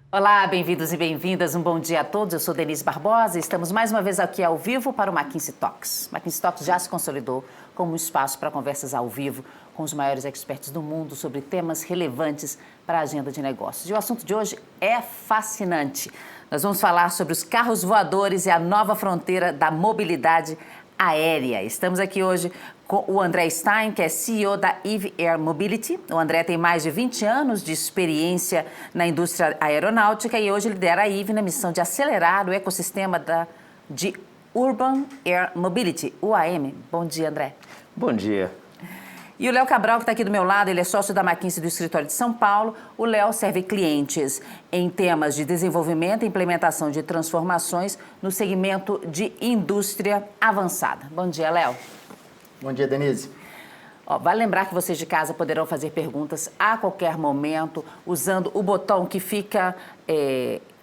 Olá, bem-vindos e bem-vindas, um bom dia a todos. Eu sou Denise Barbosa e estamos mais uma vez aqui ao vivo para o McKinsey Talks. McKinsey Talks já se consolidou como um espaço para conversas ao vivo com os maiores experts do mundo sobre temas relevantes para a agenda de negócios. E o assunto de hoje é fascinante. Nós vamos falar sobre os carros voadores e a nova fronteira da mobilidade aérea. Estamos aqui hoje com o André Stein, que é CEO da Eve Air Mobility. O André tem mais de 20 anos de experiência na indústria aeronáutica e hoje lidera a Eve na missão de acelerar o ecossistema de Urban Air Mobility, UAM. Bom dia, André. Bom dia. E o Léo Cabral, que está aqui do meu lado, ele é sócio da McKinsey do escritório de São Paulo. O Léo serve clientes em temas de desenvolvimento e implementação de transformações no segmento de indústria avançada. Bom dia, Léo. Bom dia, Denise. Vale lembrar que vocês de casa poderão fazer perguntas a qualquer momento, usando o botão que fica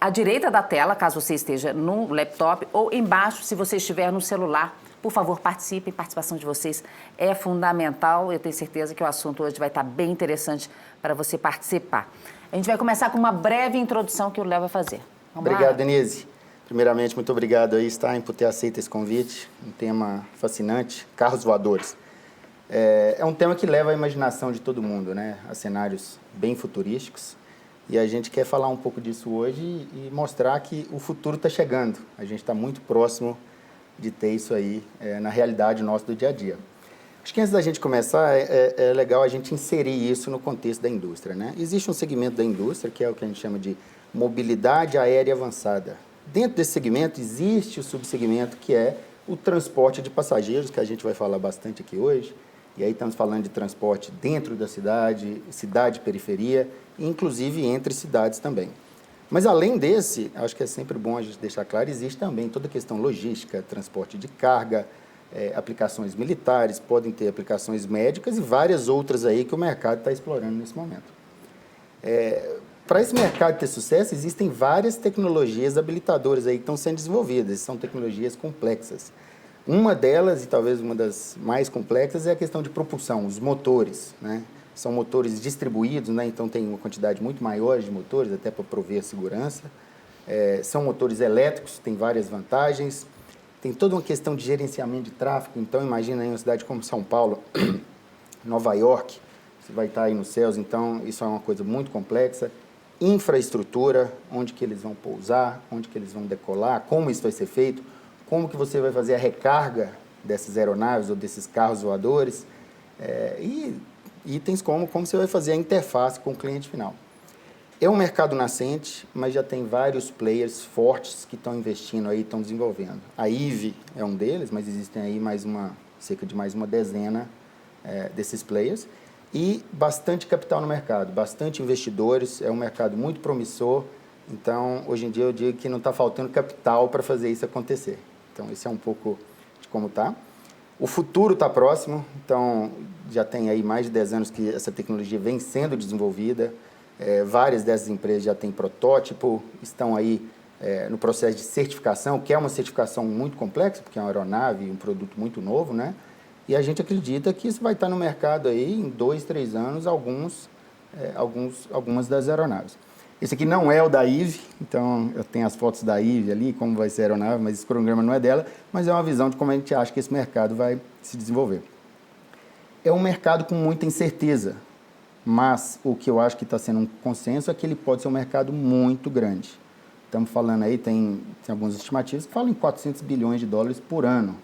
à direita da tela, caso você esteja no laptop, ou embaixo, se você estiver no celular. Por favor, participem, a participação de vocês é fundamental. Eu tenho certeza que o assunto hoje vai estar bem interessante para você participar. A gente vai começar com uma breve introdução que o Léo vai fazer. Obrigado, Denise. Primeiramente, muito obrigado aí, Stein, por ter aceito esse convite. Um tema fascinante, carros voadores. É um tema que leva a imaginação de todo mundo, né? A cenários bem futurísticos. E a gente quer falar um pouco disso hoje e mostrar que o futuro está chegando. A gente está muito próximo de ter isso aí na realidade nossa do dia a dia. Acho que antes da gente começar, é legal a gente inserir isso no contexto da indústria, né? Existe um segmento da indústria, que é o que a gente chama de mobilidade aérea avançada. Dentro desse segmento, existe o subsegmento que é o transporte de passageiros, que a gente vai falar bastante aqui hoje. E aí estamos falando de transporte dentro da cidade, cidade-periferia, inclusive entre cidades também. Mas além desse, acho que é sempre bom a gente deixar claro, existe também toda a questão logística, transporte de carga, aplicações militares, podem ter aplicações médicas e várias outras aí que o mercado está explorando nesse momento. Para esse mercado ter sucesso, existem várias tecnologias habilitadoras aí que estão sendo desenvolvidas, são tecnologias complexas. Uma delas, e talvez uma das mais complexas, é a questão de propulsão, os motores, né? São motores distribuídos, né? Então tem uma quantidade muito maior de motores, até para prover segurança. São motores elétricos, tem várias vantagens. Tem toda uma questão de gerenciamento de tráfego. Então imagina aí uma cidade como São Paulo, Nova York, você vai estar aí nos céus, então isso é uma coisa muito complexa. Infraestrutura, onde que eles vão pousar, onde que eles vão decolar, como isso vai ser feito, como que você vai fazer a recarga dessas aeronaves ou desses carros voadores, e itens como você vai fazer a interface com o cliente final. É um mercado nascente, mas já tem vários players fortes que estão investindo aí, estão desenvolvendo. A Eve é um deles, mas existem aí cerca de mais uma dezena desses players. E bastante capital no mercado, bastante investidores, é um mercado muito promissor. Então, hoje em dia, eu digo que não está faltando capital para fazer isso acontecer. Então, esse é um pouco de como está. O futuro está próximo, então já tem aí mais de 10 anos que essa tecnologia vem sendo desenvolvida. Várias dessas empresas já têm protótipo, estão aí no processo de certificação, que é uma certificação muito complexa, porque é uma aeronave, um produto muito novo, né? E a gente acredita que isso vai estar no mercado aí em 2, 3 anos, algumas das aeronaves. Esse aqui não é o da Eve, então eu tenho as fotos da Eve ali, como vai ser a aeronave, mas esse cronograma não é dela, mas é uma visão de como a gente acha que esse mercado vai se desenvolver. É um mercado com muita incerteza, mas o que eu acho que está sendo um consenso é que ele pode ser um mercado muito grande. Estamos falando aí, tem algumas estimativas que falam em 400 bilhões de dólares por ano.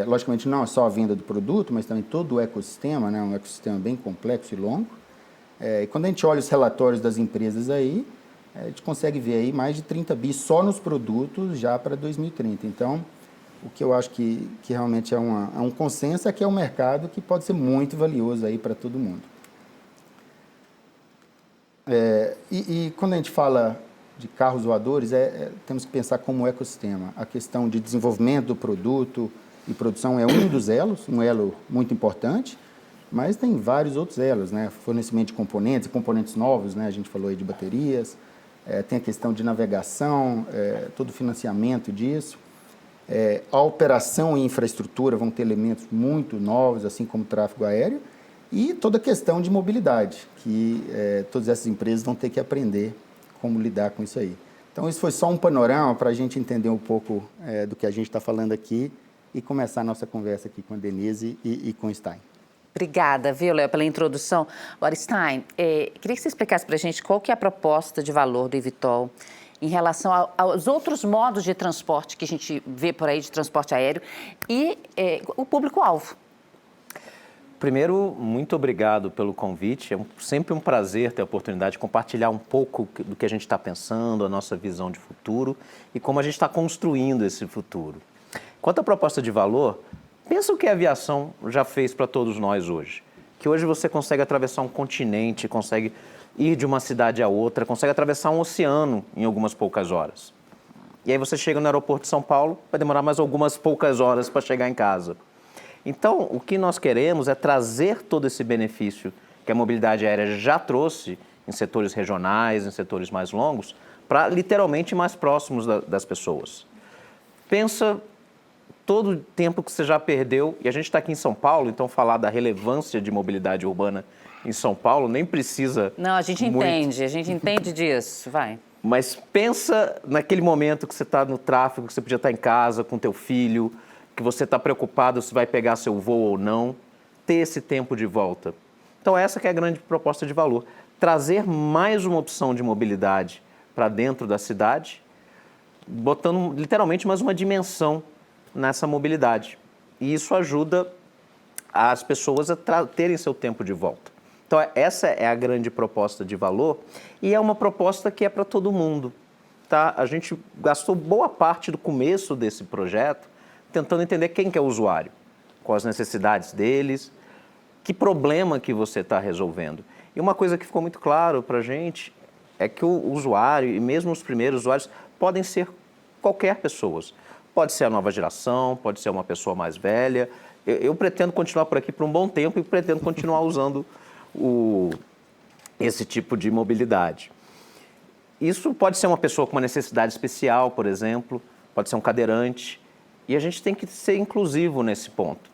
Logicamente, não é só a venda do produto, mas também todo o ecossistema, né? Um ecossistema bem complexo e longo. E quando a gente olha os relatórios das empresas aí, a gente consegue ver aí mais de 30 bi só nos produtos já para 2030. Então, o que eu acho que realmente é um consenso é que é um mercado que pode ser muito valioso aí para todo mundo. E quando a gente fala de carros voadores, temos que pensar como ecossistema. A questão de desenvolvimento do produto e produção é um dos elos, um elo muito importante, mas tem vários outros elos, né? Fornecimento de componentes novos, né? A gente falou aí de baterias, tem a questão de navegação, todo o financiamento disso. A operação e infraestrutura vão ter elementos muito novos, assim como o tráfego aéreo, e toda a questão de mobilidade, que todas essas empresas vão ter que aprender como lidar com isso aí. Então, isso foi só um panorama para a gente entender um pouco do que a gente está falando aqui e começar a nossa conversa aqui com a Denise e com o Stein. Obrigada, viu, Léo, pela introdução. Agora, Stein, queria que você explicasse para a gente qual que é a proposta de valor do eVTOL em relação aos outros modos de transporte que a gente vê por aí, de transporte aéreo, e o público-alvo. Primeiro, muito obrigado pelo convite. É sempre um prazer ter a oportunidade de compartilhar um pouco do que a gente está pensando, a nossa visão de futuro e como a gente está construindo esse futuro. Quanto à proposta de valor, pensa o que a aviação já fez para todos nós hoje. Que hoje você consegue atravessar um continente, consegue ir de uma cidade a outra, consegue atravessar um oceano em algumas poucas horas. E aí você chega no aeroporto de São Paulo, vai demorar mais algumas poucas horas para chegar em casa. Então, o que nós queremos é trazer todo esse benefício que a mobilidade aérea já trouxe em setores regionais, em setores mais longos, para literalmente mais próximos das pessoas. Pensa todo o tempo que você já perdeu, e a gente está aqui em São Paulo, então falar da relevância de mobilidade urbana em São Paulo nem precisa. Não, a gente entende disso, vai. Mas pensa naquele momento que você está no tráfego, que você podia estar em casa com teu filho, que você está preocupado se vai pegar seu voo ou não, ter esse tempo de volta. Então essa que é a grande proposta de valor, trazer mais uma opção de mobilidade para dentro da cidade, botando literalmente mais uma dimensão nessa mobilidade. E isso ajuda as pessoas a terem seu tempo de volta. Então essa é a grande proposta de valor e é uma proposta que é para todo mundo. Tá? A gente gastou boa parte do começo desse projeto tentando entender quem que é o usuário, quais as necessidades deles, que problema que você está resolvendo. E uma coisa que ficou muito claro para a gente é que o usuário, e mesmo os primeiros usuários, podem ser qualquer pessoa. Pode ser a nova geração, pode ser uma pessoa mais velha. Eu pretendo continuar por aqui por um bom tempo e pretendo continuar usando esse tipo de mobilidade. Isso pode ser uma pessoa com uma necessidade especial, por exemplo, pode ser um cadeirante. E a gente tem que ser inclusivo nesse ponto.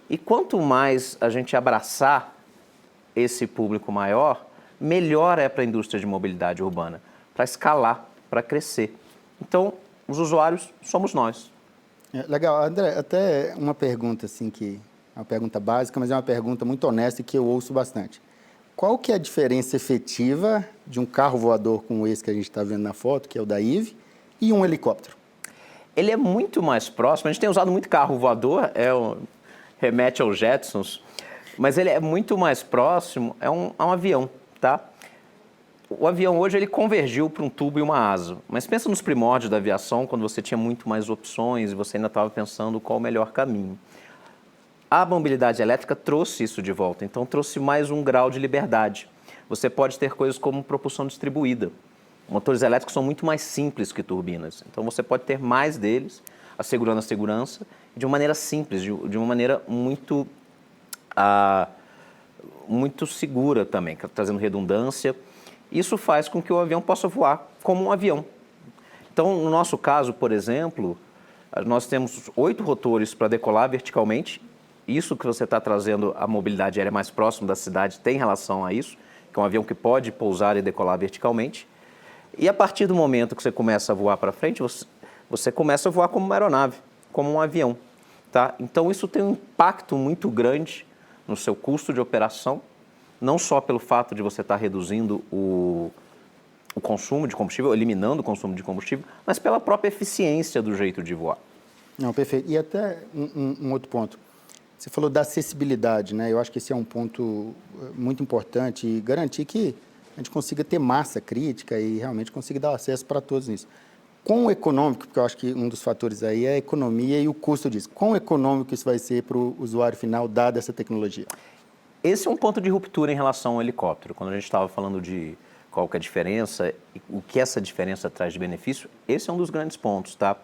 E quanto mais a gente abraçar esse público maior, melhor é para a indústria de mobilidade urbana, para escalar, para crescer. Então, os usuários somos nós. Legal. André, até uma pergunta assim que é uma pergunta básica, mas é uma pergunta muito honesta e que eu ouço bastante. Qual que é a diferença efetiva de um carro voador como esse que a gente está vendo na foto, que é o da Eve, e um helicóptero? Ele é muito mais próximo, a gente tem usado muito carro voador, remete aos Jetsons, mas ele é muito mais próximo, é um avião, tá? O avião hoje ele convergiu para um tubo e uma asa, mas pensa nos primórdios da aviação, quando você tinha muito mais opções e você ainda estava pensando qual o melhor caminho. A mobilidade elétrica trouxe isso de volta, então trouxe mais um grau de liberdade. Você pode ter coisas como propulsão distribuída. Motores elétricos são muito mais simples que turbinas, então você pode ter mais deles, assegurando a segurança, de uma maneira simples, de uma maneira muito segura também, trazendo redundância. Isso faz com que o avião possa voar como um avião. Então, no nosso caso, por exemplo, nós temos 8 rotores para decolar verticalmente. Isso que você está trazendo, a mobilidade aérea mais próxima da cidade tem relação a isso, que é um avião que pode pousar e decolar verticalmente. E a partir do momento que você começa a voar para frente, você começa a voar como uma aeronave, como um avião. Tá? Então, isso tem um impacto muito grande no seu custo de operação, não só pelo fato de você estar reduzindo o consumo de combustível, eliminando o consumo de combustível, mas pela própria eficiência do jeito de voar. Não, perfeito. E até um outro ponto. Você falou da acessibilidade, né? Eu acho que esse é um ponto muito importante e garantir que a gente consiga ter massa crítica e realmente consiga dar acesso para todos nisso. Quão econômico, porque eu acho que um dos fatores aí é a economia e o custo disso. Quão econômico isso vai ser para o usuário final, dada essa tecnologia? Esse é um ponto de ruptura em relação ao helicóptero. Quando a gente estava falando de qual que é a diferença, e o que essa diferença traz de benefício, esse é um dos grandes pontos, tá?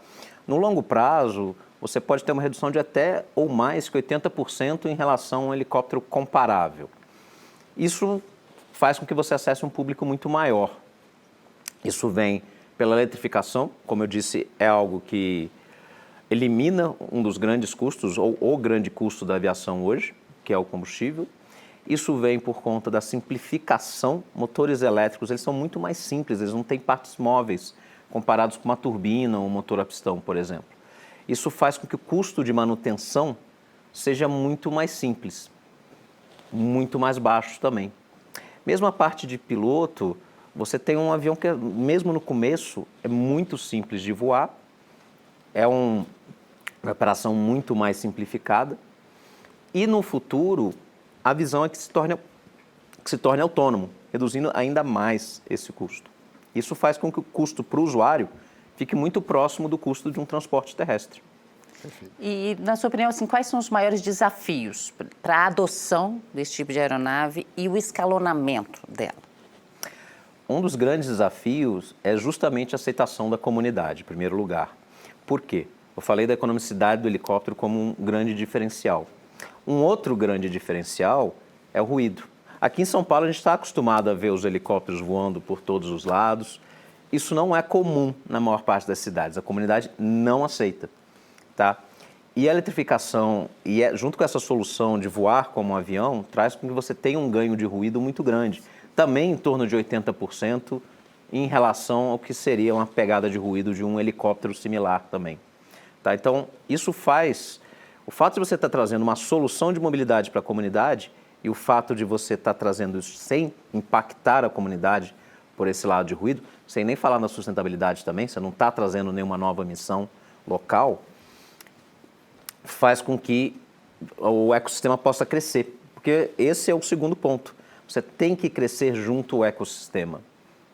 No longo prazo, você pode ter uma redução de até ou mais que 80% em relação a um helicóptero comparável. Isso faz com que você acesse um público muito maior. Isso vem pela eletrificação, como eu disse, é algo que elimina um dos grandes custos, ou o grande custo da aviação hoje, que é o combustível. Isso vem por conta da simplificação. Motores elétricos, eles são muito mais simples, eles não têm partes móveis, comparados com uma turbina ou um motor a pistão, por exemplo. Isso faz com que o custo de manutenção seja muito mais simples, muito mais baixo também. Mesmo a parte de piloto, você tem um avião que, mesmo no começo, é muito simples de voar, é uma operação muito mais simplificada, e no futuro, a visão é que se torne autônomo, reduzindo ainda mais esse custo. Isso faz com que o custo para o usuário fique muito próximo do custo de um transporte terrestre. E, na sua opinião, assim, quais são os maiores desafios para a adoção desse tipo de aeronave e o escalonamento dela? Um dos grandes desafios é justamente a aceitação da comunidade, em primeiro lugar. Por quê? Eu falei da economicidade do helicóptero como um grande diferencial. Um outro grande diferencial é o ruído. Aqui em São Paulo a gente está acostumado a ver os helicópteros voando por todos os lados. Isso não é comum na maior parte das cidades. A comunidade não aceita, tá? E a eletrificação, junto com essa solução de voar como um avião, traz com que você tenha um ganho de ruído muito grande. Também em torno de 80% em relação ao que seria uma pegada de ruído de um helicóptero similar também. Tá? Então, isso faz... O fato de você estar trazendo uma solução de mobilidade para a comunidade e o fato de você estar trazendo isso sem impactar a comunidade por esse lado de ruído, sem nem falar na sustentabilidade também, você não está trazendo nenhuma nova missão local, faz com que o ecossistema possa crescer. Porque esse é o segundo ponto. Você tem que crescer junto ao ecossistema,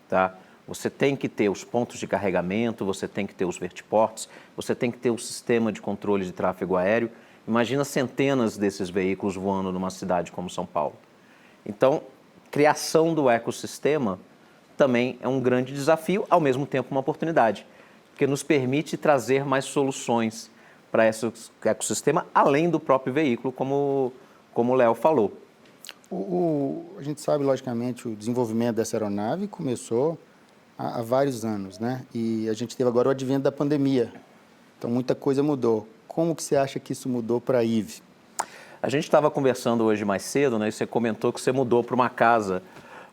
tá? Você tem que ter os pontos de carregamento, você tem que ter os vertiportos, você tem que ter o sistema de controle de tráfego aéreo. Imagina centenas desses veículos voando numa cidade como São Paulo. Então, criação do ecossistema também é um grande desafio, ao mesmo tempo uma oportunidade, porque nos permite trazer mais soluções para esse ecossistema, além do próprio veículo, como o Léo falou. A gente sabe, logicamente, o desenvolvimento dessa aeronave começou há vários anos, né? E a gente teve agora o advento da pandemia. Então, muita coisa mudou. Como que você acha que isso mudou para a IVE? A gente estava conversando hoje mais cedo, né? E você comentou que você mudou para uma casa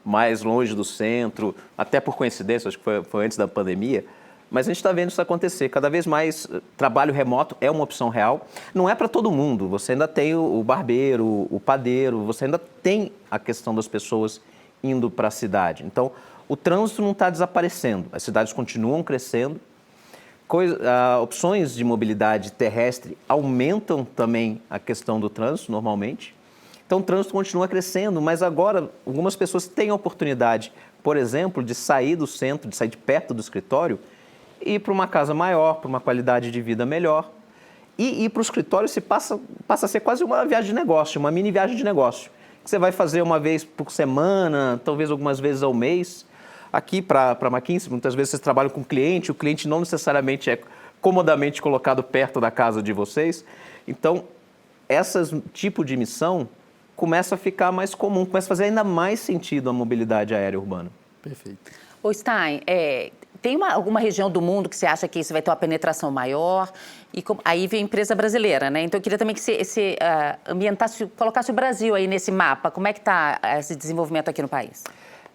mais longe do centro, até por coincidência, acho que foi antes da pandemia. Mas a gente está vendo isso acontecer. Cada vez mais trabalho remoto é uma opção real. Não é para todo mundo. Você ainda tem o barbeiro, o padeiro, você ainda tem a questão das pessoas indo para a cidade. Então, o trânsito não está desaparecendo. As cidades continuam crescendo. Opções de mobilidade terrestre aumentam também a questão do trânsito, normalmente. Então, o trânsito continua crescendo, mas agora algumas pessoas têm a oportunidade, por exemplo, de sair do centro, de sair de perto do escritório, ir para uma casa maior, para uma qualidade de vida melhor. E ir para o escritório passa a ser quase uma viagem de negócio, uma mini viagem de negócio, que você vai fazer uma vez por semana, talvez algumas vezes ao mês. Aqui para a McKinsey, muitas vezes vocês trabalham com o cliente não necessariamente é comodamente colocado perto da casa de vocês. Então, esse tipo de missão começa a ficar mais comum, começa a fazer ainda mais sentido a mobilidade aérea urbana. Perfeito. Ô Stein, tem alguma região do mundo que você acha que isso vai ter uma penetração maior? E aí vem a empresa brasileira, né? Então eu queria também que você ambientasse, colocasse o Brasil aí nesse mapa. Como é que está esse desenvolvimento aqui no país?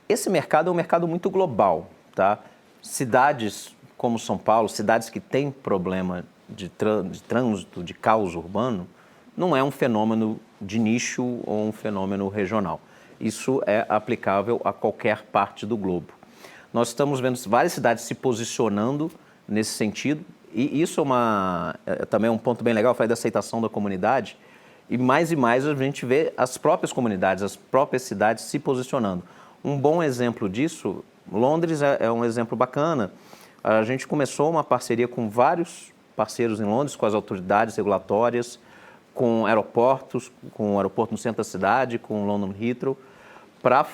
Esse mercado é um mercado muito global, tá? Cidades como São Paulo, cidades que têm problema de trânsito, de caos urbano, não é um fenômeno de nicho ou um fenômeno regional. Isso é aplicável a qualquer parte do globo. Nós estamos vendo várias cidades se posicionando nesse sentido, e isso também é um ponto bem legal. Eu falei da aceitação da comunidade, e mais a gente vê as próprias comunidades, as próprias cidades se posicionando. Um bom exemplo disso, Londres é um exemplo bacana. A gente começou uma parceria com vários parceiros em Londres, com as autoridades regulatórias, com aeroportos, com o aeroporto no centro da cidade, com o London Heathrow, para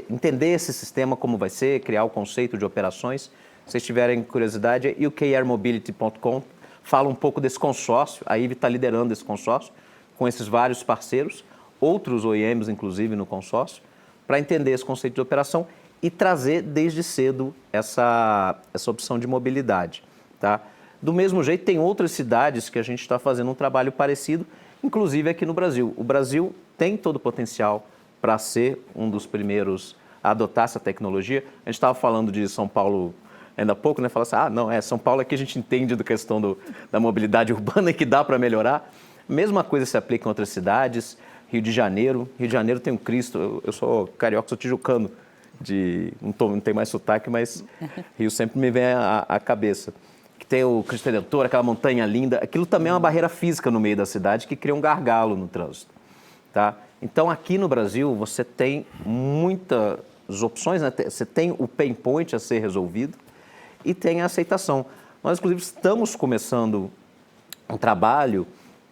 entender esse sistema, como vai ser, criar o conceito de operações. Se vocês tiverem curiosidade, é ukairmobility.com, fala um pouco desse consórcio. A IVE está liderando esse consórcio com esses vários parceiros, outros OEMs, inclusive, no consórcio, para entender esse conceito de operação e trazer desde cedo essa opção de mobilidade, tá? Do mesmo jeito, tem outras cidades que a gente está fazendo um trabalho parecido, inclusive aqui no Brasil. O Brasil tem todo o potencial para ser um dos primeiros a adotar essa tecnologia. A gente estava falando de São Paulo ainda há pouco, né? Fala assim, São Paulo é que a gente entende da questão da mobilidade urbana e que dá para melhorar. Mesma coisa se aplica em outras cidades. Rio de Janeiro tem um Cristo, eu sou carioca, sou tijucano, não tenho mais sotaque, mas Rio sempre me vem à cabeça. Que tem o Cristo Redentor, aquela montanha linda, aquilo também é uma barreira física no meio da cidade que cria um gargalo no trânsito. Tá? Então, aqui no Brasil, você tem muitas opções, né? Você tem o pain point a ser resolvido e tem a aceitação. Nós, inclusive, estamos começando um trabalho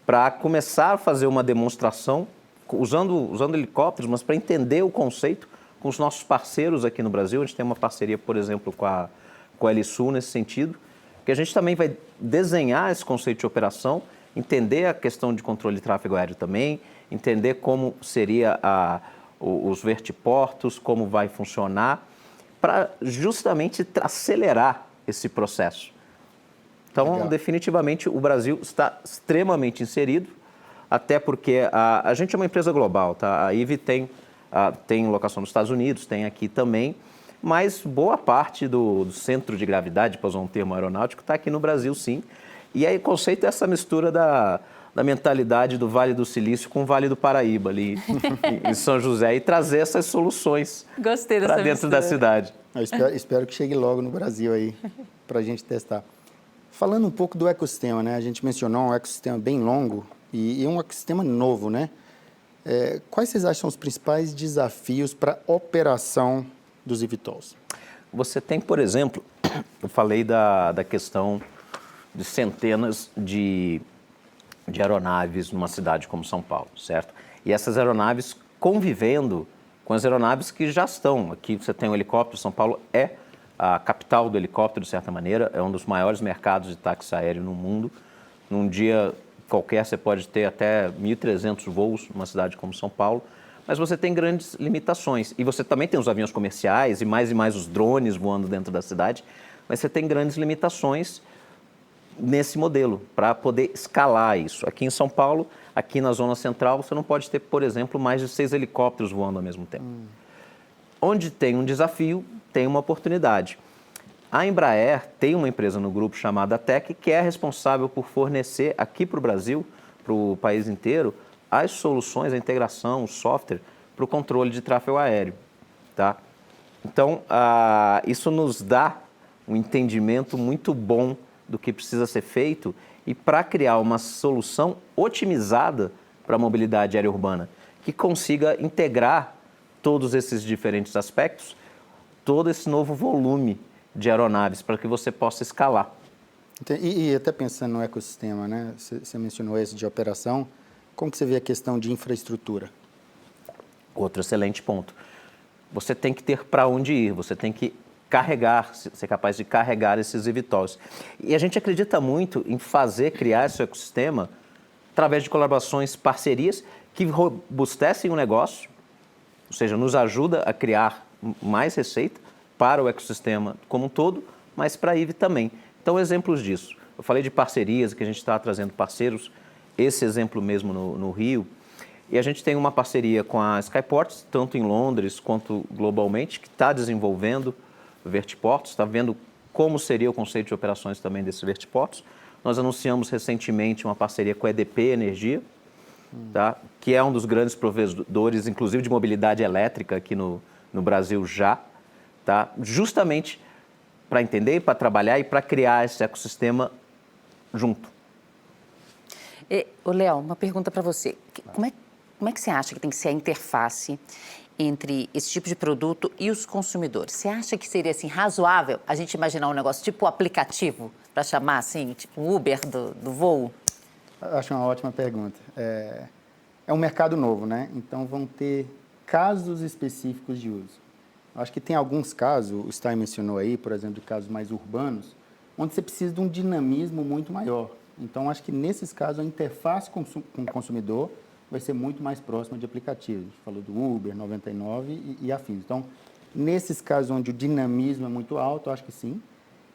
para começar a fazer uma demonstração usando helicópteros, mas para entender o conceito com os nossos parceiros aqui no Brasil. A gente tem uma parceria, por exemplo, com a LSU nesse sentido, que a gente também vai desenhar esse conceito de operação, entender a questão de controle de tráfego aéreo também, entender como seria os vertiportos, como vai funcionar, para justamente acelerar esse processo. Então, legal. Definitivamente, o Brasil está extremamente inserido, até porque a gente é uma empresa global, tá? A IVE tem locação nos Estados Unidos, tem aqui também, mas boa parte do centro de gravidade, para usar um termo aeronáutico, está aqui no Brasil, sim. E aí o conceito é essa mistura da mentalidade do Vale do Silício com o Vale do Paraíba, ali em São José, e trazer essas soluções para dentro da cidade. Eu espero que chegue logo no Brasil aí, para a gente testar. Falando um pouco do ecossistema, né? A gente mencionou um ecossistema bem longo e um ecossistema novo, né? Quais vocês acham os principais desafios para a operação dos eVTOLs? Você tem, por exemplo, eu falei da questão de centenas de aeronaves numa cidade como São Paulo, certo? E essas aeronaves convivendo com as aeronaves que já estão. Aqui você tem o helicóptero, São Paulo é a capital do helicóptero, de certa maneira, é um dos maiores mercados de táxi aéreo no mundo. Num dia qualquer você pode ter até 1.300 voos numa cidade como São Paulo, mas você tem grandes limitações. E você também tem os aviões comerciais e mais os drones voando dentro da cidade, mas você tem grandes limitações nesse modelo, para poder escalar isso. Aqui em São Paulo, aqui na zona central, você não pode ter, por exemplo, mais de 6 helicópteros voando ao mesmo tempo. Onde tem um desafio, tem uma oportunidade. A Embraer tem uma empresa no grupo chamada TEC, que é responsável por fornecer aqui para o Brasil, para o país inteiro, as soluções, a integração, o software para o controle de tráfego aéreo. Tá? Então, isso nos dá um entendimento muito bom do que precisa ser feito e para criar uma solução otimizada para a mobilidade aérea urbana, que consiga integrar todos esses diferentes aspectos, todo esse novo volume de aeronaves para que você possa escalar. E até pensando no ecossistema, né? Você mencionou esse de operação, como que você vê a questão de infraestrutura? Outro excelente ponto. Você tem que ter para onde ir, você tem que carregar, ser capaz de carregar esses eVTOLs. E a gente acredita muito em criar esse ecossistema através de colaborações, parcerias que robustecem o negócio, ou seja, nos ajuda a criar mais receita para o ecossistema como um todo, mas para a IVE também. Então, exemplos disso. Eu falei de parcerias, que a gente está trazendo parceiros, esse exemplo mesmo no Rio, e a gente tem uma parceria com a Skyports, tanto em Londres quanto globalmente, que está desenvolvendo vertiportos, está vendo como seria o conceito de operações também desses vertiportos. Nós anunciamos recentemente uma parceria com a EDP Energia, tá? Que é um dos grandes provedores, inclusive de mobilidade elétrica aqui no Brasil já, tá? Justamente para entender, para trabalhar e para criar esse ecossistema junto. Léo, uma pergunta para você. Como é que você acha que tem que ser a interface entre esse tipo de produto e os consumidores? Você acha que seria assim, razoável a gente imaginar um negócio tipo aplicativo, para chamar assim, tipo Uber do voo? Acho uma ótima pergunta. É um mercado novo, né? Então vão ter casos específicos de uso. Acho que tem alguns casos, o Stein mencionou aí, por exemplo, de casos mais urbanos, onde você precisa de um dinamismo muito maior. Então, acho que nesses casos a interface com o consumidor vai ser muito mais próxima de aplicativos. A gente falou do Uber, 99 e afins. Então, nesses casos onde o dinamismo é muito alto, acho que sim.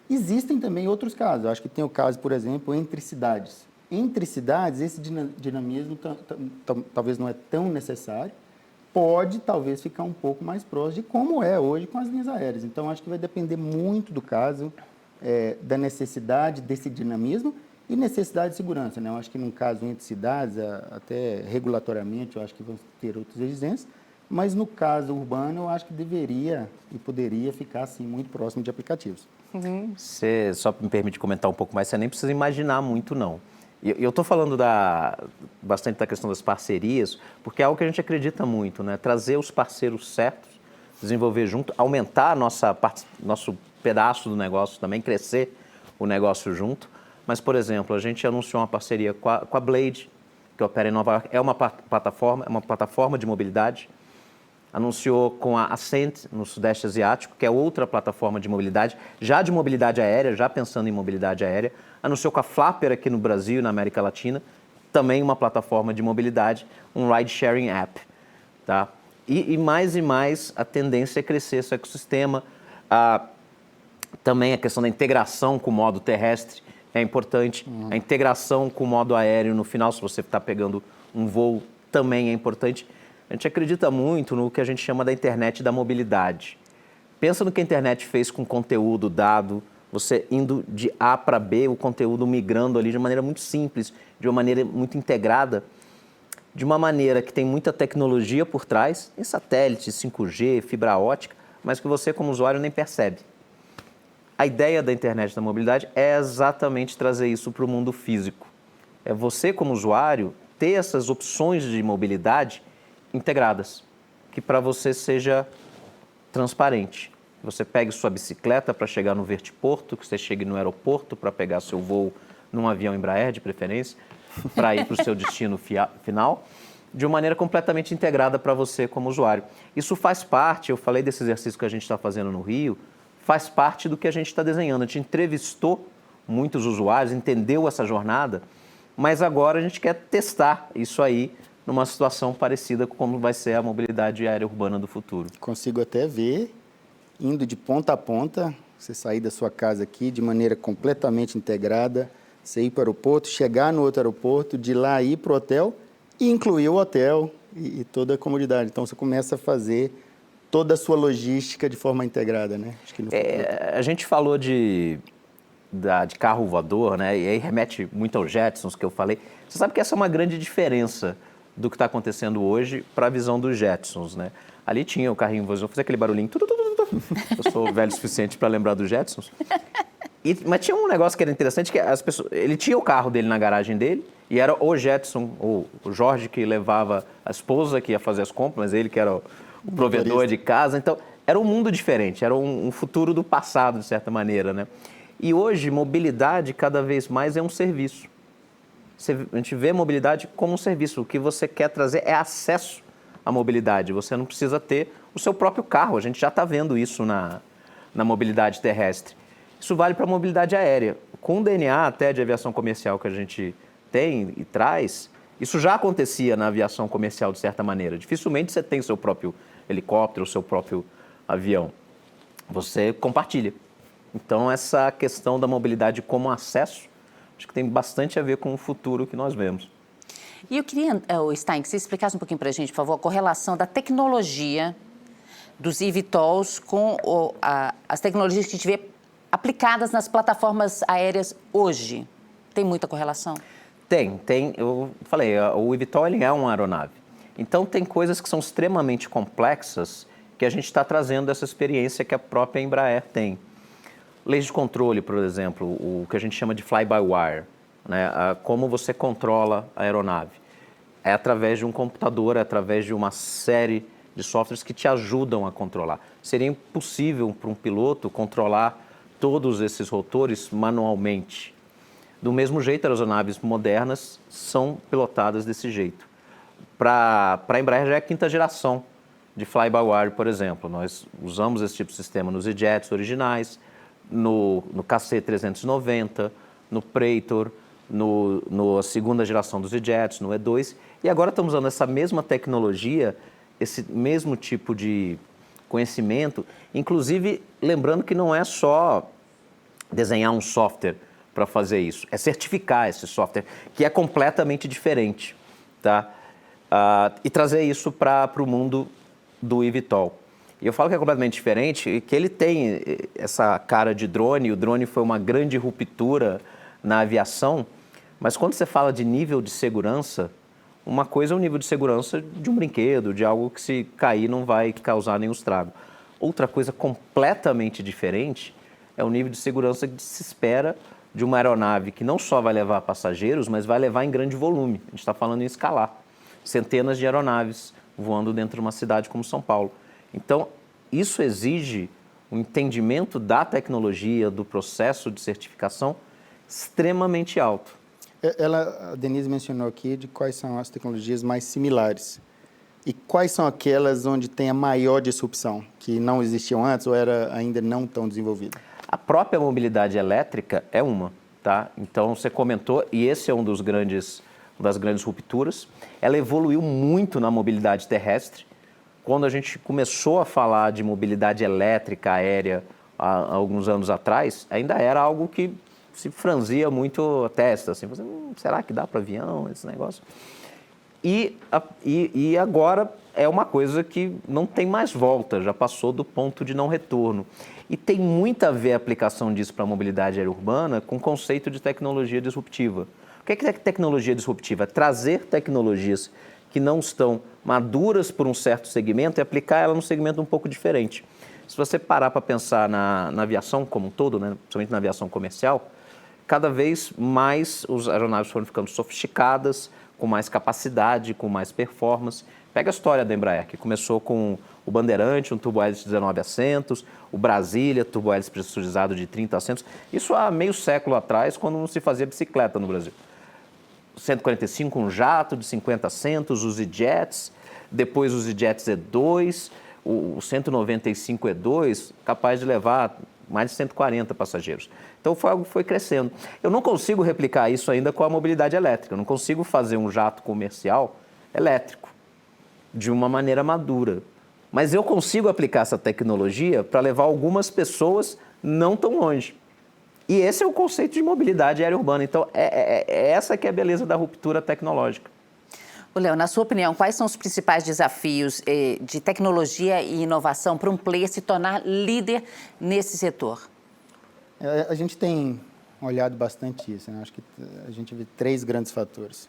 Existem também outros casos. Acho que tem o caso, por exemplo, entre cidades. Entre cidades, esse dinamismo talvez não é tão necessário. pode talvez ficar um pouco mais próximo de como é hoje com as linhas aéreas. Então, acho que vai depender muito do caso, da necessidade desse dinamismo e necessidade de segurança, né? Eu acho que, num caso entre cidades, até regulatoriamente, eu acho que vão ter outras exigências, mas no caso urbano, eu acho que deveria e poderia ficar, assim, muito próximo de aplicativos. Você só me permite comentar um pouco mais, você nem precisa imaginar muito, não. E eu estou falando bastante da questão das parcerias, porque é algo que a gente acredita muito, né? Trazer os parceiros certos, desenvolver junto, aumentar nosso pedaço do negócio também, crescer o negócio junto. Mas, por exemplo, a gente anunciou uma parceria com a Blade, que opera em Nova York, é uma plataforma de mobilidade. Anunciou com a Ascent, no Sudeste Asiático, que é outra plataforma de mobilidade, já de mobilidade aérea, já pensando em mobilidade aérea. Anunciou com a Flapper aqui no Brasil e na América Latina, também uma plataforma de mobilidade, um ride-sharing app. Tá? E mais a tendência é crescer esse ecossistema. Também a questão da integração com o modo terrestre é importante. A integração com o modo aéreo no final, se você está pegando um voo, também é importante. A gente acredita muito no que a gente chama da internet da mobilidade. Pensa no que a internet fez com conteúdo dado, você indo de A para B, o conteúdo migrando ali de maneira muito simples, de uma maneira muito integrada, de uma maneira que tem muita tecnologia por trás, em satélite, 5G, fibra ótica, mas que você como usuário nem percebe. A ideia da internet da mobilidade é exatamente trazer isso para o mundo físico. É você como usuário ter essas opções de mobilidade integradas, que para você seja transparente. Você pegue sua bicicleta para chegar no vertiporto, que você chegue no aeroporto para pegar seu voo num avião Embraer, de preferência, para ir para o seu destino final, de uma maneira completamente integrada para você como usuário. Isso faz parte, eu falei desse exercício que a gente está fazendo no Rio, faz parte do que a gente está desenhando. A gente entrevistou muitos usuários, entendeu essa jornada, mas agora a gente quer testar isso aí numa situação parecida com como vai ser a mobilidade aérea urbana do futuro. Consigo até ver, indo de ponta a ponta, você sair da sua casa aqui de maneira completamente integrada, você ir para o aeroporto, chegar no outro aeroporto, de lá ir para o hotel e incluir o hotel e toda a comodidade. Então, você começa a fazer toda a sua logística de forma integrada, né? Acho que a gente falou de carro voador, né? E aí remete muito aos Jetsons que eu falei. Você sabe que essa é uma grande diferença do que está acontecendo hoje para a visão dos Jetsons, né? Ali tinha o carrinho voador, fazia aquele barulhinho. Eu sou velho o suficiente para lembrar dos Jetsons. Mas tinha um negócio que era interessante, que as pessoas, ele tinha o carro dele na garagem dele, e era o Jetson, o Jorge que levava a esposa que ia fazer as compras, mas ele que era o provedor de casa. Então, era um mundo diferente, era um futuro do passado, de certa maneira, né? E hoje, mobilidade cada vez mais é um serviço. A gente vê mobilidade como um serviço. O que você quer trazer é acesso à mobilidade. Você não precisa ter o seu próprio carro. A gente já está vendo isso na mobilidade terrestre. Isso vale para a mobilidade aérea. Com o DNA até de aviação comercial que a gente tem e traz, isso já acontecia na aviação comercial de certa maneira. Dificilmente você tem o seu próprio helicóptero, o seu próprio avião. Você compartilha. Então, essa questão da mobilidade como acesso, acho que tem bastante a ver com o futuro que nós vemos. E eu queria, Stein, que você explicasse um pouquinho para a gente, por favor, a correlação da tecnologia dos eVTOLs com as tecnologias que a gente vê aplicadas nas plataformas aéreas hoje. Tem muita correlação? Tem. Eu falei, o eVTOL ele é uma aeronave. Então, tem coisas que são extremamente complexas que a gente está trazendo essa experiência que a própria Embraer tem. Leis de controle, por exemplo, o que a gente chama de fly-by-wire, né? Como você controla a aeronave. É através de um computador, é através de uma série de softwares que te ajudam a controlar. Seria impossível para um piloto controlar todos esses rotores manualmente. Do mesmo jeito, as aeronaves modernas são pilotadas desse jeito. Para a Embraer já é a quinta geração de fly-by-wire, por exemplo. Nós usamos esse tipo de sistema nos E-Jets originais, no KC-390, no Praetor, na segunda geração dos E-Jets, no E2. E agora estamos usando essa mesma tecnologia, esse mesmo tipo de conhecimento, inclusive lembrando que não é só desenhar um software para fazer isso, é certificar esse software, que é completamente diferente, tá? e trazer isso para o mundo do eVTOL. E eu falo que é completamente diferente, que ele tem essa cara de drone, o drone foi uma grande ruptura na aviação, mas quando você fala de nível de segurança, uma coisa é o nível de segurança de um brinquedo, de algo que se cair não vai causar nenhum estrago. Outra coisa completamente diferente é o nível de segurança que se espera de uma aeronave que não só vai levar passageiros, mas vai levar em grande volume. A gente está falando em escalar. Centenas de aeronaves voando dentro de uma cidade como São Paulo. Então, isso exige um entendimento da tecnologia, do processo de certificação extremamente alto. A Denise mencionou aqui de quais são as tecnologias mais similares. E quais são aquelas onde tem a maior disrupção, que não existiam antes ou era ainda não tão desenvolvida? A própria mobilidade elétrica é uma, tá? Então, você comentou, e esse é uma das grandes rupturas. Ela evoluiu muito na mobilidade terrestre. Quando a gente começou a falar de mobilidade elétrica aérea há alguns anos atrás, ainda era algo que se franzia muito a testa, assim, será que dá para avião esse negócio? E agora é uma coisa que não tem mais volta, já passou do ponto de não retorno. E tem muito a ver a aplicação disso para a mobilidade aérea urbana com o conceito de tecnologia disruptiva. O que é tecnologia disruptiva? É trazer tecnologias que não estão maduras por um certo segmento e aplicar ela num segmento um pouco diferente. Se você parar para pensar na aviação como um todo, né, principalmente na aviação comercial, cada vez mais as aeronaves foram ficando sofisticadas, com mais capacidade, com mais performance. Pega a história da Embraer, que começou com o Bandeirante, um turbo-hélice de 19 assentos, o Brasília, turbo-hélice pressurizado de 30 assentos. Isso há meio século atrás, quando não se fazia bicicleta no Brasil. 145, um jato de 50 assentos, os E-Jets, depois os E-Jets E2, o 195 E2, capaz de levar mais de 140 passageiros. Então, foi algo que foi crescendo. Eu não consigo replicar isso ainda com a mobilidade elétrica. Eu não consigo fazer um jato comercial elétrico de uma maneira madura. Mas eu consigo aplicar essa tecnologia para levar algumas pessoas não tão longe. E esse é o conceito de mobilidade aérea urbana. Então, é essa que é a beleza da ruptura tecnológica. Léo, na sua opinião, quais são os principais desafios de tecnologia e inovação para um player se tornar líder nesse setor? A gente tem olhado bastante isso, né? Acho que a gente vê 3 grandes fatores.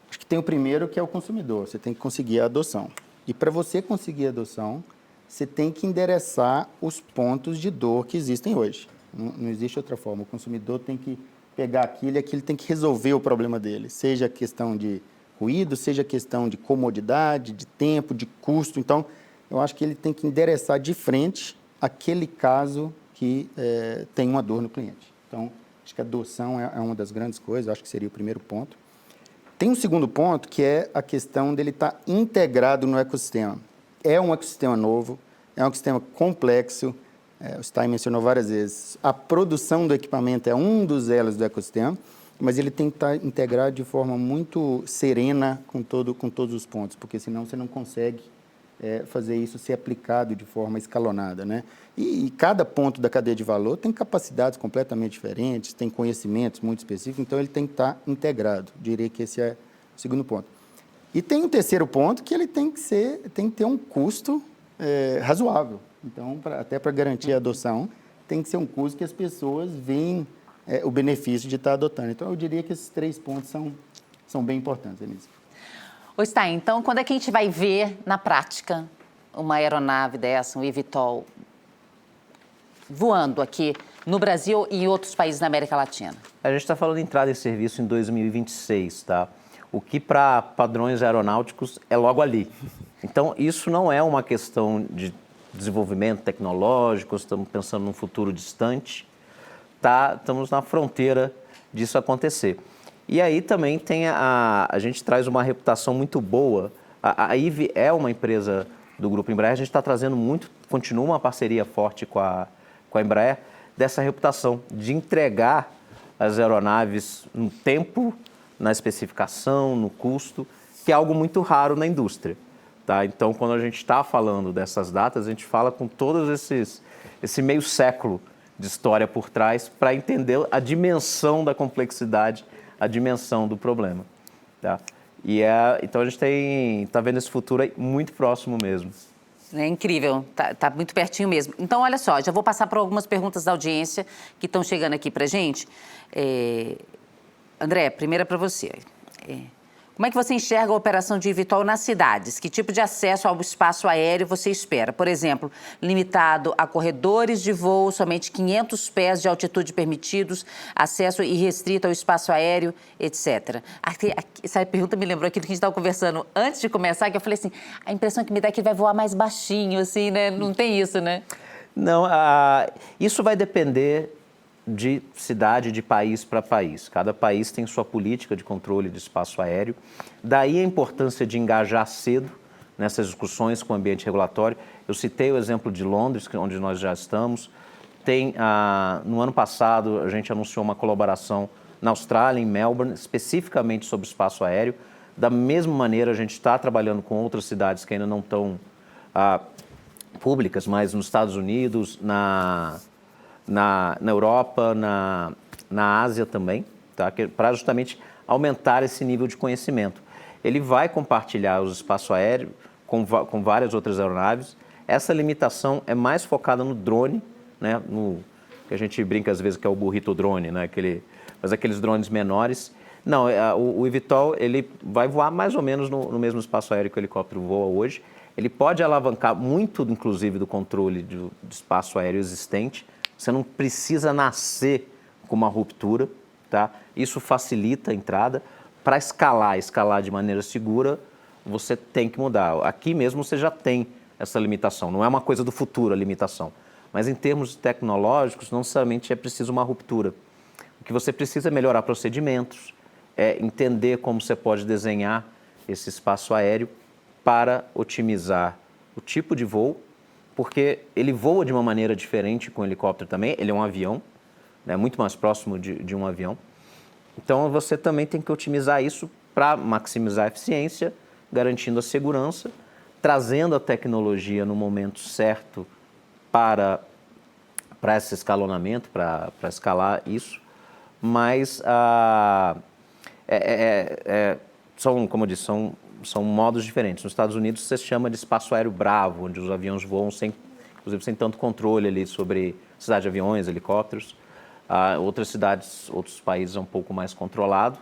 Acho que tem o primeiro, que é o consumidor. Você tem que conseguir a adoção. E para você conseguir a adoção, você tem que endereçar os pontos de dor que existem hoje. Não existe outra forma. O consumidor tem que pegar aquilo e aquilo tem que resolver o problema dele. Seja a questão de ruído, seja a questão de comodidade, de tempo, de custo. Então, eu acho que ele tem que endereçar de frente aquele caso que tem uma dor no cliente. Então, acho que a adoção é uma das grandes coisas, acho que seria o primeiro ponto. Tem um segundo ponto, que é a questão dele estar integrado no ecossistema. É um ecossistema novo, é um ecossistema complexo, o Stein mencionou várias vezes, a produção do equipamento é um dos elos do ecossistema, mas ele tem que estar integrado de forma muito serena com todos os pontos, porque senão você não consegue fazer isso ser aplicado de forma escalonada, né? E cada ponto da cadeia de valor tem capacidades completamente diferentes, tem conhecimentos muito específicos, então ele tem que estar integrado. Diria que esse é o segundo ponto. E tem um terceiro ponto, que ele tem que ter um custo razoável. Então, até para garantir a adoção, tem que ser um custo que as pessoas veem o benefício de estar adotando. Então, eu diria que esses 3 pontos são bem importantes, Denise. Ô, Stein, então, quando é que a gente vai ver, na prática, uma aeronave dessa, um eVTOL, voando aqui no Brasil e em outros países da América Latina? A gente está falando de entrada em serviço em 2026, tá? O que para padrões aeronáuticos é logo ali. Então, isso não é uma questão de desenvolvimento tecnológico, estamos pensando num futuro distante, estamos na fronteira disso acontecer. E aí também tem a gente traz uma reputação muito boa. A IVE é uma empresa do Grupo Embraer, a gente está trazendo continua uma parceria forte com a Embraer, dessa reputação de entregar as aeronaves no tempo, na especificação, no custo, que é algo muito raro na indústria. Tá? Então, quando a gente está falando dessas datas, a gente fala com todos esse meio século de história por trás para entender a dimensão da complexidade, a dimensão do problema. Tá? Então a gente está vendo esse futuro aí muito próximo mesmo. É incrível, tá muito pertinho mesmo. Então, olha só, já vou passar por algumas perguntas da audiência que estão chegando aqui pra gente. André, primeira para você. Como é que você enxerga a operação de eVTOL nas cidades? Que tipo de acesso ao espaço aéreo você espera? Por exemplo, limitado a corredores de voo, somente 500 pés de altitude permitidos, acesso irrestrito ao espaço aéreo, etc. Essa pergunta me lembrou aquilo que a gente estava conversando antes de começar, que eu falei assim, a impressão que me dá é que ele vai voar mais baixinho, assim, né? Não tem isso, né? Não, isso vai depender de cidade, de país para país. Cada país tem sua política de controle de espaço aéreo. Daí a importância de engajar cedo nessas discussões com o ambiente regulatório. Eu citei o exemplo de Londres, onde nós já estamos. No ano passado, a gente anunciou uma colaboração na Austrália, em Melbourne, especificamente sobre espaço aéreo. Da mesma maneira, a gente está trabalhando com outras cidades que ainda não estão públicas, mas nos Estados Unidos, na Europa, na Ásia também, tá? Para justamente aumentar esse nível de conhecimento. Ele vai compartilhar os espaços aéreos com várias outras aeronaves. Essa limitação é mais focada no drone, né? No que a gente brinca às vezes que é o burrito drone, né? Mas aqueles drones menores. Não, o eVTOL ele vai voar mais ou menos no mesmo espaço aéreo que o helicóptero voa hoje. Ele pode alavancar muito, inclusive, do controle do espaço aéreo existente. Você não precisa nascer com uma ruptura, tá? Isso facilita a entrada. Para escalar de maneira segura, você tem que mudar. Aqui mesmo você já tem essa limitação. Não é uma coisa do futuro a limitação. Mas em termos tecnológicos, não necessariamente é preciso uma ruptura. O que você precisa é melhorar procedimentos, entender como você pode desenhar esse espaço aéreo para otimizar o tipo de voo, porque ele voa de uma maneira diferente com o helicóptero também. Ele é um avião, né, muito mais próximo de um avião. Então, você também tem que otimizar isso para maximizar a eficiência, garantindo a segurança, trazendo a tecnologia no momento certo para esse escalonamento, para escalar isso. Mas, são, como eu disse, são modos diferentes. Nos Estados Unidos, você chama de espaço aéreo bravo, onde os aviões voam inclusive sem tanto controle ali sobre cidade de aviões, helicópteros. Outras cidades, outros países é um pouco mais controlado.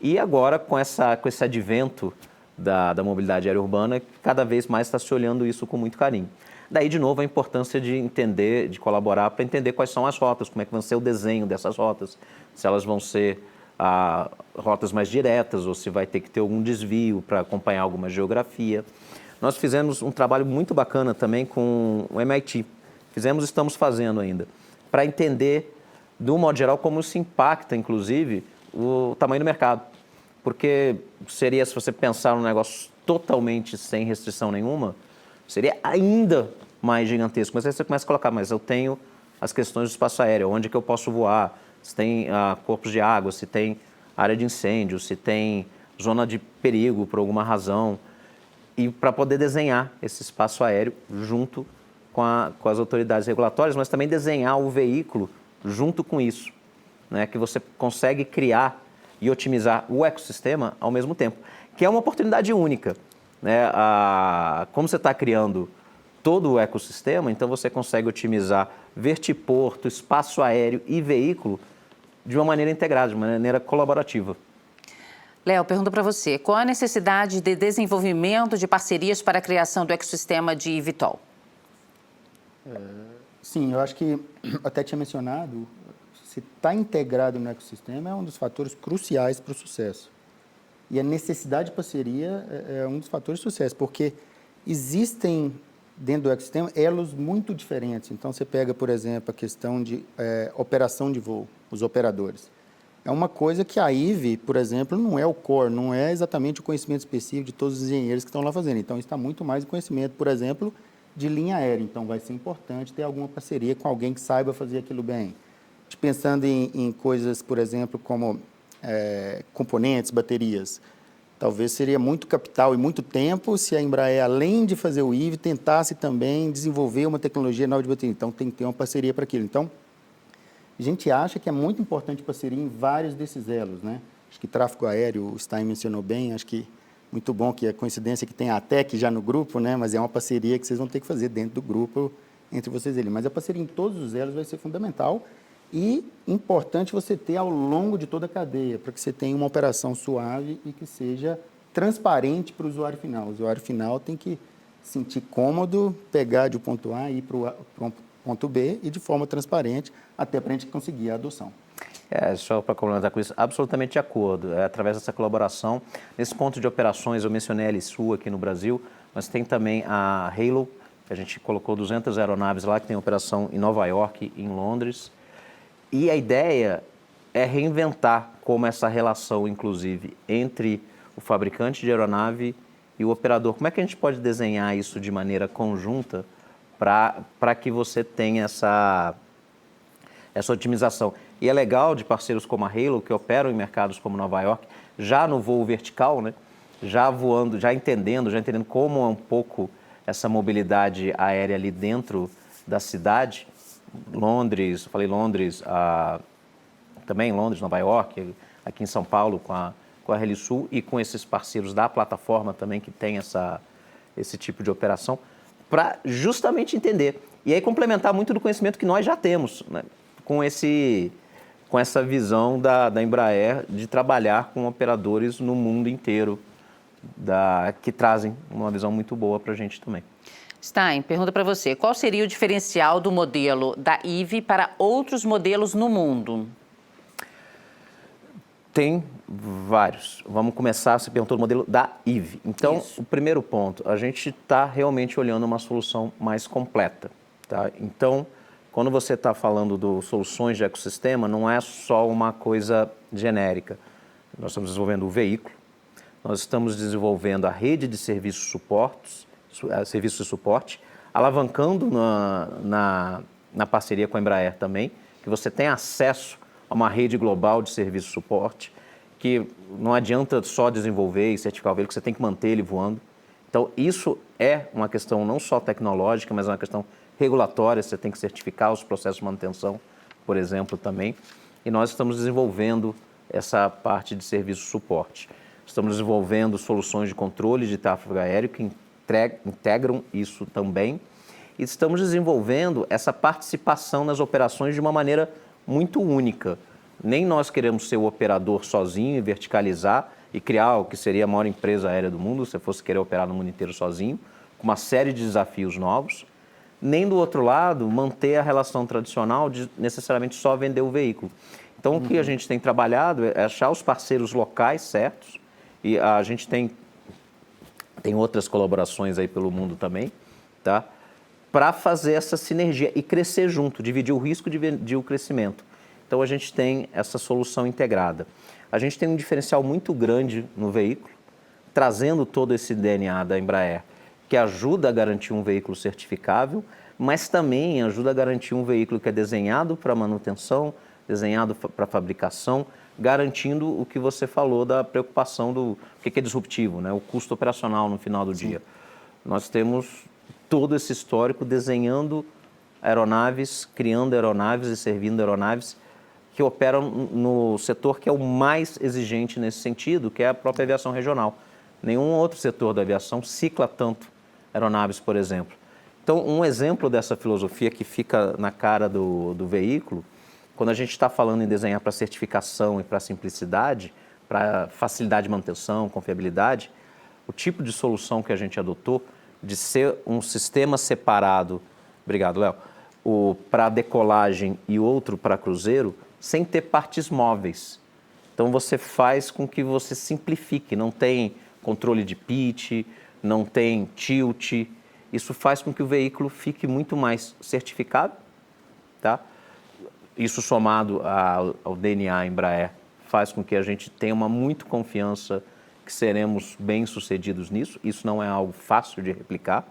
E agora, com esse advento da mobilidade aérea urbana, cada vez mais está se olhando isso com muito carinho. Daí, de novo, a importância de entender, de colaborar para entender quais são as rotas, como é que vai ser o desenho dessas rotas, se elas vão ser rotas mais diretas ou se vai ter que ter algum desvio para acompanhar alguma geografia. Nós fizemos um trabalho muito bacana também com o MIT. Estamos fazendo ainda, para entender, do modo geral, como isso impacta, inclusive, o tamanho do mercado. Porque se você pensar num negócio totalmente sem restrição nenhuma, seria ainda mais gigantesco. Mas aí você começa a colocar, mas eu tenho as questões do espaço aéreo, onde que eu posso voar, se tem corpos de água, se tem área de incêndio, se tem zona de perigo por alguma razão, e para poder desenhar esse espaço aéreo junto com as autoridades regulatórias, mas também desenhar o veículo junto com isso, né? Que você consegue criar e otimizar o ecossistema ao mesmo tempo, que é uma oportunidade única, né? Como você está criando todo o ecossistema, então você consegue otimizar vertiporto, espaço aéreo e veículo de uma maneira integrada, de uma maneira colaborativa. Léo, pergunta para você, qual a necessidade de desenvolvimento de parcerias para a criação do ecossistema de eVTOL? Sim, eu acho que até tinha mencionado, se está integrado no ecossistema é um dos fatores cruciais para o sucesso. E a necessidade de parceria é um dos fatores de sucesso, porque existem dentro do ecossistema elos muito diferentes. Então, você pega, por exemplo, a questão de operação de voo, os operadores. É uma coisa que a IVE, por exemplo, não é o core, não é exatamente o conhecimento específico de todos os engenheiros que estão lá fazendo. Então, está muito mais o conhecimento, por exemplo, de linha aérea. Então, vai ser importante ter alguma parceria com alguém que saiba fazer aquilo bem. Pensando em coisas, por exemplo, como componentes, baterias. Talvez seria muito capital e muito tempo se a Embraer, além de fazer o IVE, tentasse também desenvolver uma tecnologia nova de bateria. Então, tem que ter uma parceria para aquilo. Então, a gente acha que é muito importante parceria em vários desses elos, né? Acho que tráfego aéreo, o Stein mencionou bem, acho que Muito bom que a coincidência que tem a ATEC já no grupo, né? Mas é uma parceria que vocês vão ter que fazer dentro do grupo entre vocês ali. Mas a parceria em todos os elos vai ser fundamental e importante você ter ao longo de toda a cadeia, para que você tenha uma operação suave e que seja transparente para o usuário final. O usuário final tem que sentir cômodo, pegar de um ponto A e ir para um ponto B e de forma transparente, até para a gente conseguir a adoção. Só para complementar com isso, absolutamente de acordo. Através dessa colaboração, nesse ponto de operações, eu mencionei a LSU aqui no Brasil, mas tem também a Halo, que a gente colocou 200 aeronaves lá, que tem operação em Nova York e em Londres. E a ideia é reinventar como essa relação, inclusive, entre o fabricante de aeronave e o operador. Como é que a gente pode desenhar isso de maneira conjunta para que você tenha essa otimização? E é legal de parceiros como a Halo, que operam em mercados como Nova York, já no voo vertical, né? Já voando, já entendendo como é um pouco essa mobilidade aérea ali dentro da cidade. Londres, falei Londres, também Londres, Nova York, aqui em São Paulo com a Helisul e com esses parceiros da plataforma também que tem esse tipo de operação, para justamente entender. E aí complementar muito do conhecimento que nós já temos, né? Com essa visão da Embraer de trabalhar com operadores no mundo inteiro, que trazem uma visão muito boa para a gente também. Stein, pergunta para você, qual seria o diferencial do modelo da Eve para outros modelos no mundo? Tem vários. Vamos começar, você perguntou do modelo da Eve. Então, o primeiro ponto, a gente está realmente olhando uma solução mais completa. Tá? Então, quando você está falando de soluções de ecossistema, não é só uma coisa genérica. Nós estamos desenvolvendo o veículo, nós estamos desenvolvendo a rede de serviços de suporte, alavancando na parceria com a Embraer também, que você tem acesso a uma rede global de serviço de suporte, que não adianta só desenvolver e certificar o veículo, você tem que manter ele voando. Então, isso é uma questão não só tecnológica, mas é uma questão regulatória, você tem que certificar os processos de manutenção, por exemplo, também. E nós estamos desenvolvendo essa parte de serviço de suporte. Estamos desenvolvendo soluções de controle de tráfego aéreo que integram isso também. E estamos desenvolvendo essa participação nas operações de uma maneira muito única. Nem nós queremos ser o operador sozinho e verticalizar e criar o que seria a maior empresa aérea do mundo, se você fosse querer operar no mundo inteiro sozinho, com uma série de desafios novos. Nem do outro lado, manter a relação tradicional de necessariamente só vender o veículo. Então, o que a gente tem trabalhado é achar os parceiros locais certos, e a gente tem outras colaborações aí pelo mundo também, tá? Para fazer essa sinergia e crescer junto, dividir o risco, dividir o crescimento. Então, a gente tem essa solução integrada. A gente tem um diferencial muito grande no veículo, trazendo todo esse DNA da Embraer, que ajuda a garantir um veículo certificável, mas também ajuda a garantir um veículo que é desenhado para manutenção, desenhado para fabricação, garantindo o que você falou da preocupação do que é disruptivo, né? O custo operacional no final do dia. Nós temos todo esse histórico desenhando aeronaves, criando aeronaves e servindo aeronaves que operam no setor que é o mais exigente nesse sentido, que é a própria aviação regional. Nenhum outro setor da aviação cicla tanto aeronaves, por exemplo. Então, um exemplo dessa filosofia que fica na cara do veículo, quando a gente está falando em desenhar para certificação e para simplicidade, para facilidade de manutenção, confiabilidade, o tipo de solução que a gente adotou de ser um sistema separado, obrigado, Léo, para decolagem e outro para cruzeiro, sem ter partes móveis. Então, você faz com que você simplifique, não tem controle de pitch, não tem tilt. Isso faz com que o veículo fique muito mais certificado, tá? Isso somado ao DNA Embraer faz com que a gente tenha muita confiança que seremos bem-sucedidos nisso. Isso não é algo fácil de replicar.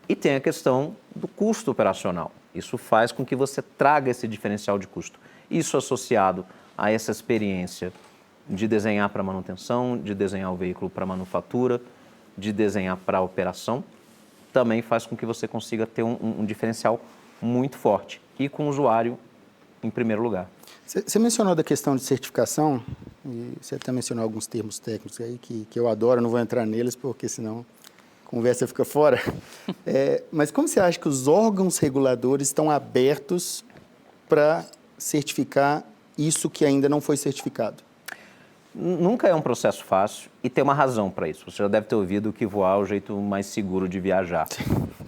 E tem a questão do custo operacional. Isso faz com que você traga esse diferencial de custo. Isso associado a essa experiência de desenhar para manutenção, de desenhar o veículo para manufatura, de desenhar para operação, também faz com que você consiga ter um diferencial muito forte e com o usuário em primeiro lugar. Você mencionou da questão de certificação, e você até mencionou alguns termos técnicos aí que eu adoro, não vou entrar neles, porque senão a conversa fica fora. Mas como você acha que os órgãos reguladores estão abertos para certificar isso que ainda não foi certificado? Nunca é um processo fácil e tem uma razão para isso. Você já deve ter ouvido que voar é o jeito mais seguro de viajar.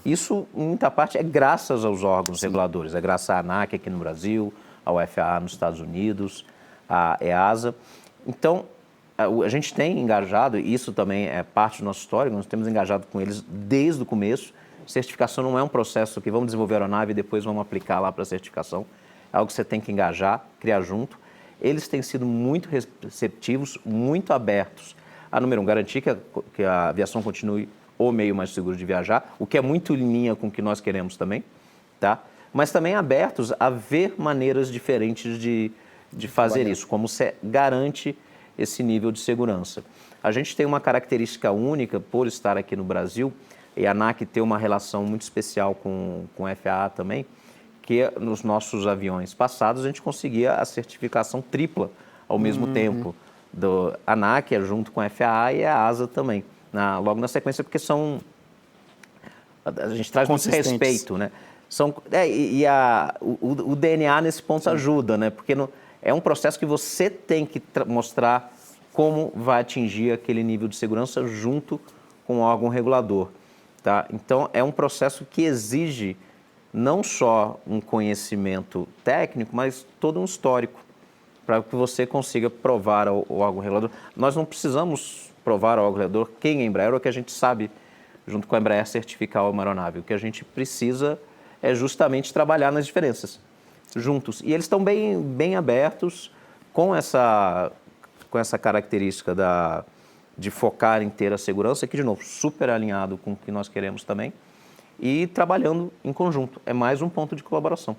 Isso, em muita parte, é graças aos órgãos reguladores. É graças à ANAC aqui no Brasil, ao FAA nos Estados Unidos, à EASA. Então, a gente tem engajado, e isso também é parte do nosso histórico, nós temos engajado com eles desde o começo. Certificação não é um processo que vamos desenvolver a aeronave e depois vamos aplicar lá para a certificação. É algo que você tem que engajar, criar junto. Eles têm sido muito receptivos, muito abertos a, número um, garantir que a aviação continue o meio mais seguro de viajar, o que é muito em linha com o que nós queremos também, tá? Mas também abertos a ver maneiras diferentes de fazer isso, como você garante esse nível de segurança. A gente tem uma característica única por estar aqui no Brasil, e a ANAC tem uma relação muito especial com a FAA também, que nos nossos aviões passados a gente conseguia a certificação tripla ao mesmo tempo, do ANAC junto com a FAA e a ASA também, logo na sequência, porque a gente traz muito respeito, né? O DNA nesse ponto ajuda, né? Porque é um processo que você tem que mostrar como vai atingir aquele nível de segurança junto com o órgão regulador, tá? Então, é um processo que exige não só um conhecimento técnico, mas todo um histórico, para que você consiga provar ao órgão regulador. Nós não precisamos provar ao órgão regulador quem é Embraer, ou que a gente sabe, junto com a Embraer, certificar uma aeronave. O que a gente precisa é justamente trabalhar nas diferenças, juntos. E eles estão bem abertos com essa característica de focar em ter a segurança, que, de novo, super alinhado com o que nós queremos também, e trabalhando em conjunto. É mais um ponto de colaboração.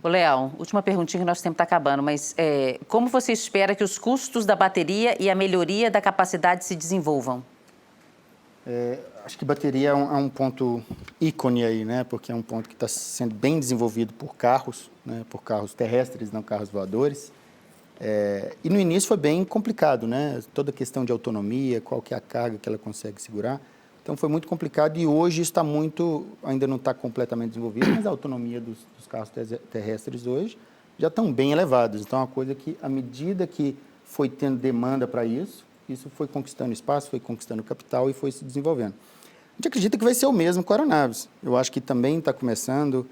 Ô, Léo, última perguntinha que nosso tempo está acabando, mas como você espera que os custos da bateria e a melhoria da capacidade se desenvolvam? Acho que bateria é um ponto ícone aí, né? Porque é um ponto que está sendo bem desenvolvido por carros, né? Por carros terrestres, não carros voadores. E no início foi bem complicado, né? Toda a questão de autonomia, qual que é a carga que ela consegue segurar. Então foi muito complicado e hoje está ainda não está completamente desenvolvido, mas a autonomia dos carros terrestres hoje já estão bem elevados. Então é uma coisa que, à medida que foi tendo demanda para isso foi conquistando espaço, foi conquistando capital e foi se desenvolvendo. A gente acredita que vai ser o mesmo com aeronaves. Eu acho que também está começando,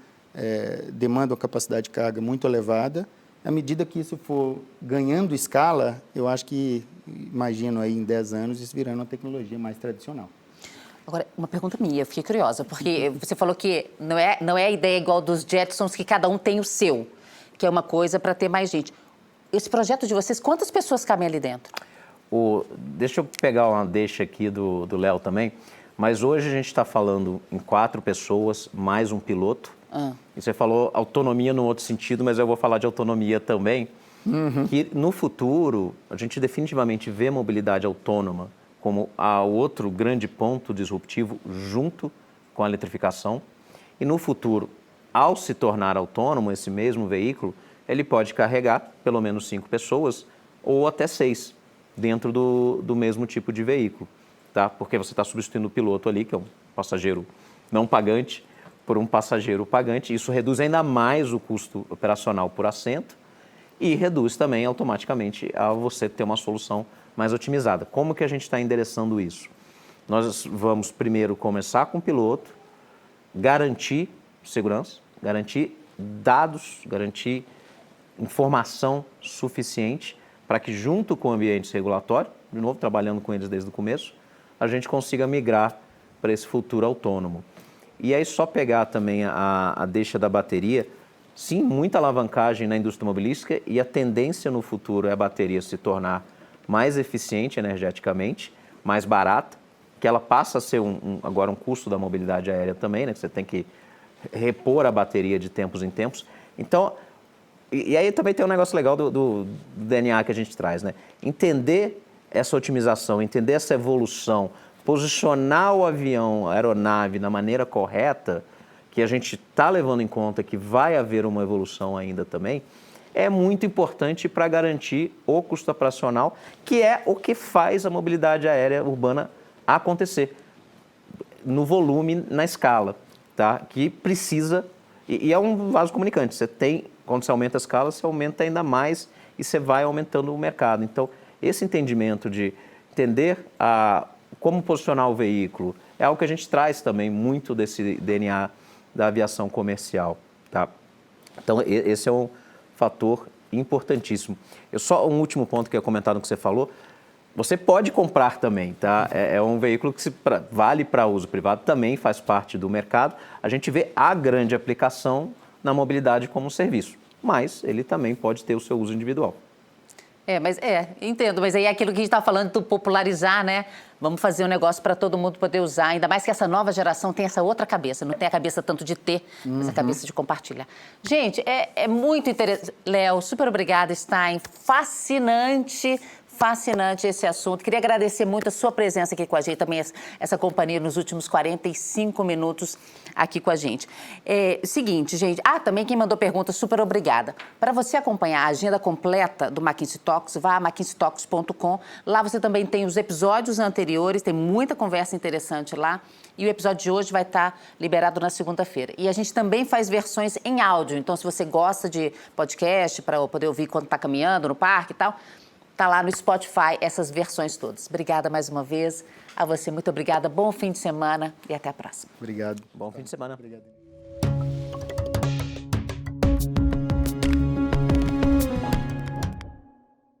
demanda uma capacidade de carga muito elevada. À medida que isso for ganhando escala, eu acho que, imagino aí em 10 anos, isso virando uma tecnologia mais tradicional. Agora, uma pergunta minha, eu fiquei curiosa, porque você falou que não é a ideia igual dos Jetsons, que cada um tem o seu, que é uma coisa para ter mais gente. Esse projeto de vocês, quantas pessoas cabem ali dentro? Deixa eu pegar uma deixa aqui do Léo também, mas hoje a gente está falando em 4 pessoas, mais um piloto. E você falou autonomia no outro sentido, mas eu vou falar de autonomia também, que no futuro a gente definitivamente vê mobilidade autônoma como outro grande ponto disruptivo junto com a eletrificação. E no futuro, ao se tornar autônomo, esse mesmo veículo, ele pode carregar pelo menos 5 pessoas ou até 6 dentro do mesmo tipo de veículo, tá? Porque você está substituindo o piloto ali, que é um passageiro não pagante, por um passageiro pagante. Isso reduz ainda mais o custo operacional por assento e reduz também automaticamente a você ter uma solução mais otimizada. Como que a gente está endereçando isso? Nós vamos primeiro começar com o piloto, garantir segurança, garantir dados, garantir informação suficiente para que, junto com o ambiente regulatório, de novo, trabalhando com eles desde o começo, a gente consiga migrar para esse futuro autônomo. E aí, só pegar também a deixa da bateria, sim, muita alavancagem na indústria automobilística e a tendência no futuro é a bateria se tornar mais eficiente energeticamente, mais barata, que ela passa a ser agora um custo da mobilidade aérea também, né? Que você tem que repor a bateria de tempos em tempos. Então, e aí também tem um negócio legal do DNA que a gente traz, né? Entender essa otimização, entender essa evolução, posicionar o avião, a aeronave na maneira correta, que a gente está levando em conta que vai haver uma evolução ainda também, é muito importante para garantir o custo operacional, que é o que faz a mobilidade aérea urbana acontecer, no volume, na escala, tá? Que precisa, e é um vaso comunicante, você tem, quando você aumenta a escala, você aumenta ainda mais e você vai aumentando o mercado. Então, esse entendimento de entender como posicionar o veículo é algo que a gente traz também muito desse DNA da aviação comercial, tá? Então, esse é um fator importantíssimo. Só um último ponto que eu ia comentar no que você falou, você pode comprar também, tá? É um veículo que vale para uso privado, também faz parte do mercado. A gente vê a grande aplicação na mobilidade como serviço, mas ele também pode ter o seu uso individual. Entendo, mas aí é aquilo que a gente está falando do popularizar, né? Vamos fazer um negócio para todo mundo poder usar, ainda mais que essa nova geração tem essa outra cabeça, não tem a cabeça tanto de ter, mas a cabeça de compartilhar. Gente, é muito interessante. Léo, super obrigada, Stein, fascinante esse assunto. Queria agradecer muito a sua presença aqui com a gente, também essa companhia nos últimos 45 minutos aqui com a gente. Seguinte, gente, também quem mandou pergunta, super obrigada. Para você acompanhar a agenda completa do McKinsey Talks, vá a mckinseytalks.com. Lá você também tem os episódios anteriores, tem muita conversa interessante lá. E o episódio de hoje vai estar liberado na segunda-feira. E a gente também faz versões em áudio. Então, se você gosta de podcast, para poder ouvir quando está caminhando no parque e tal, tá lá no Spotify essas versões todas. Obrigada mais uma vez. A você, muito obrigada. Bom fim de semana e até a próxima. Obrigado. Bom fim de semana. Obrigado.